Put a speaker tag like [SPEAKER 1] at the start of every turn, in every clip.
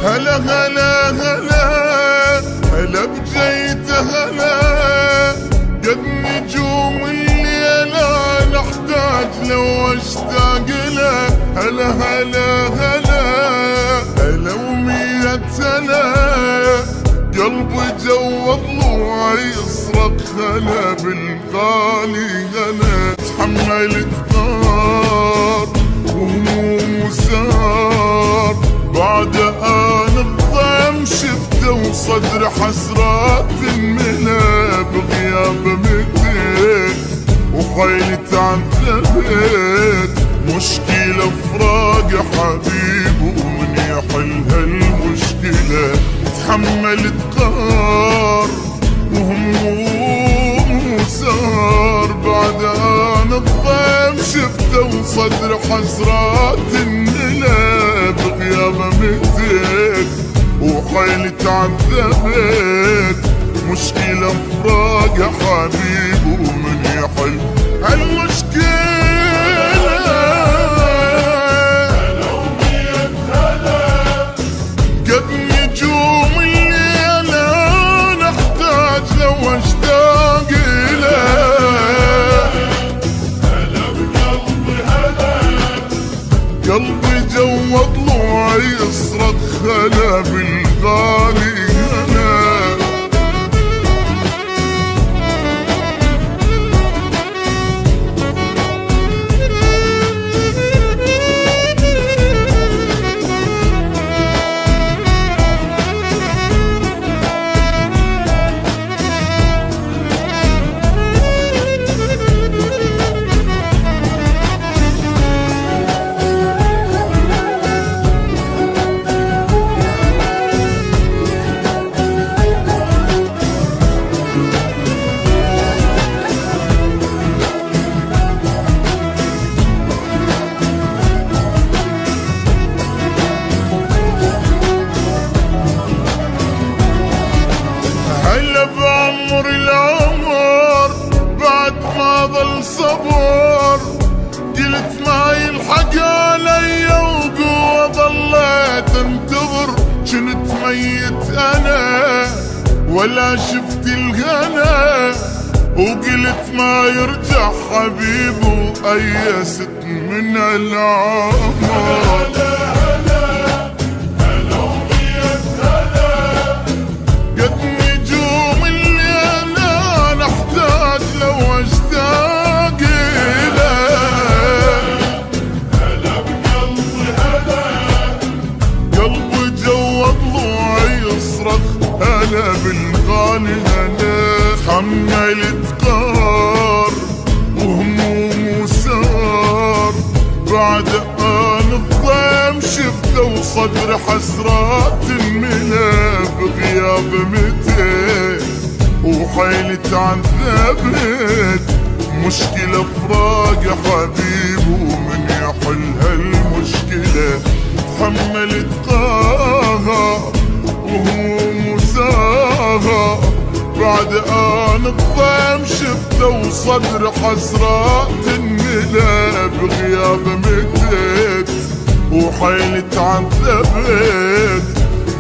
[SPEAKER 1] هلا هلا هلا هلا بجيت هلا، قد نجوم الليل نحتاج لو اشتاق له. هلا هلا هلا هلا ومية هلا، قلبي جو ضلوعي يصرخ هلا بالغالي هلا. تحملت نار وهموم وسار، بعد آن الضيم شفته وصدر حسرات انملا بغياب متك، وحيلي تعذبت مشكلة فراق حبيب ومن يحل هالمشكلة. تحملت قهر وهموم وسار، بعد آن الضيم شفته وصدر حسرات انملا بغياب متك، وحيلي تعذبت مشكلة فراق حبيب ومن يحل هالمشكلة. قد نجوم الليل نحتاج لو اشتاق له. قلبي جو ضلوعي يصرخ هلا بالغالي هلا. بعمر العمر بعد ما ظل صبر، قلت ما يلحق علي وقوة ظليت انتظر. كنت ميت انا ولا شفت الغنا، وقلت ما يرجع حبيب وأيست من العمر. هلا بالغالي هلا. تحملت قهر وهموم وسار، بعد آن الضيم شفته وصدر حسرات انملا بغياب متك، وحيلي تعذبت مشكلة فراق حبيب ومن يحل هالمشكلة. تحملت قهر وهموم وسار، بعد آن الضيم شفته وصدر حسرات انملا بغياب متك، وحيلي تعذبت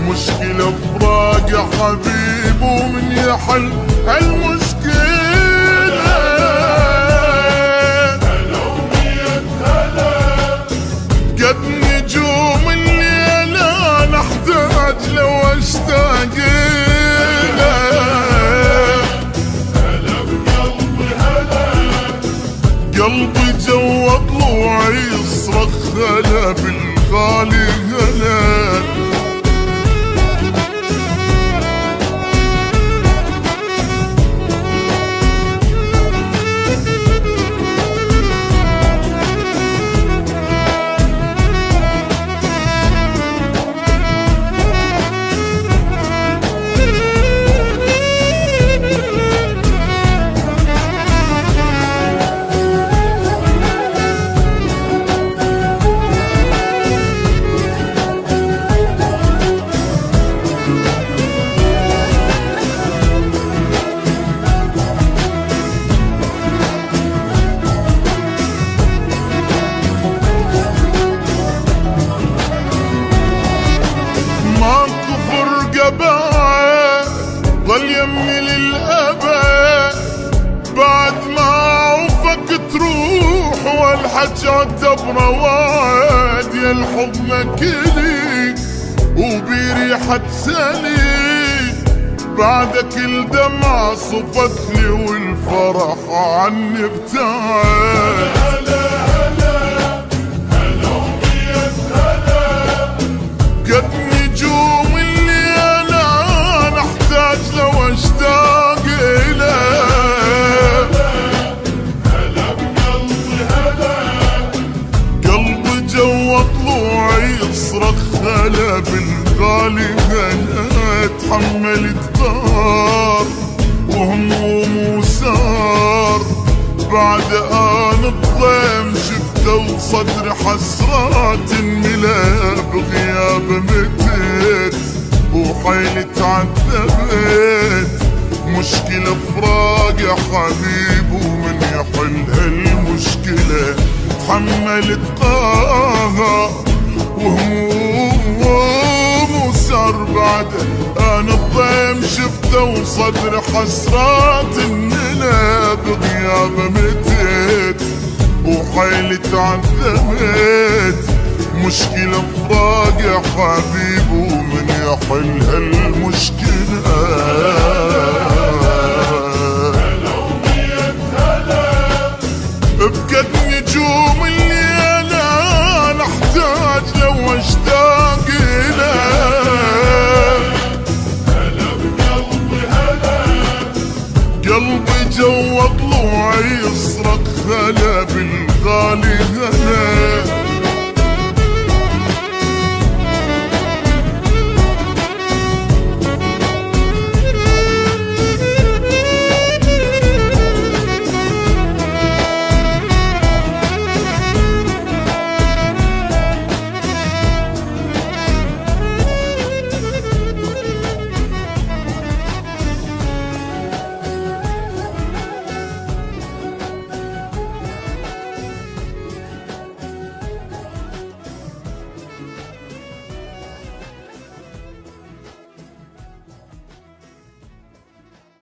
[SPEAKER 1] مشكلة فراق حبيب ومن يحل هالمشكلة. قد نجوم الليل نحتاج لو اشتاق له. قلبي جو ضلوعي يصرخ هلا بالغالي هلا. تعتبره واد يا الحضنك لي وبريحة سني بعدك الدمعة صفت لي والفرح عني ابتعد. هلا هلا هلا ومية هلا قد نجوم الليل انا احتاج لو اشتاق اليه. هلا بقلبي هلا قلبي جوا طلوعي يصرخ هلا بالغالي هلا تحملت ضار وهموم وسار بعد آن الضيم شفته وصدري حسرات انملا بغياب متت وحيلي تعذبت مشكلة فراق يا حبيب ومن يحل هالمشكلة تحملت قهر وهموم وسار بعد انا الضيم شفته وصدري حسرات اننا بغيابه متت وحيلي تعذبت مشكلة فراق يا حبيب ومن يحل هالمشكلة. بكت نجوم الليل انا احتاج لو اشتاق له. هلا بقلبي هلا قلبي جوا طلوعي يصرخ هلا بالغالي هلا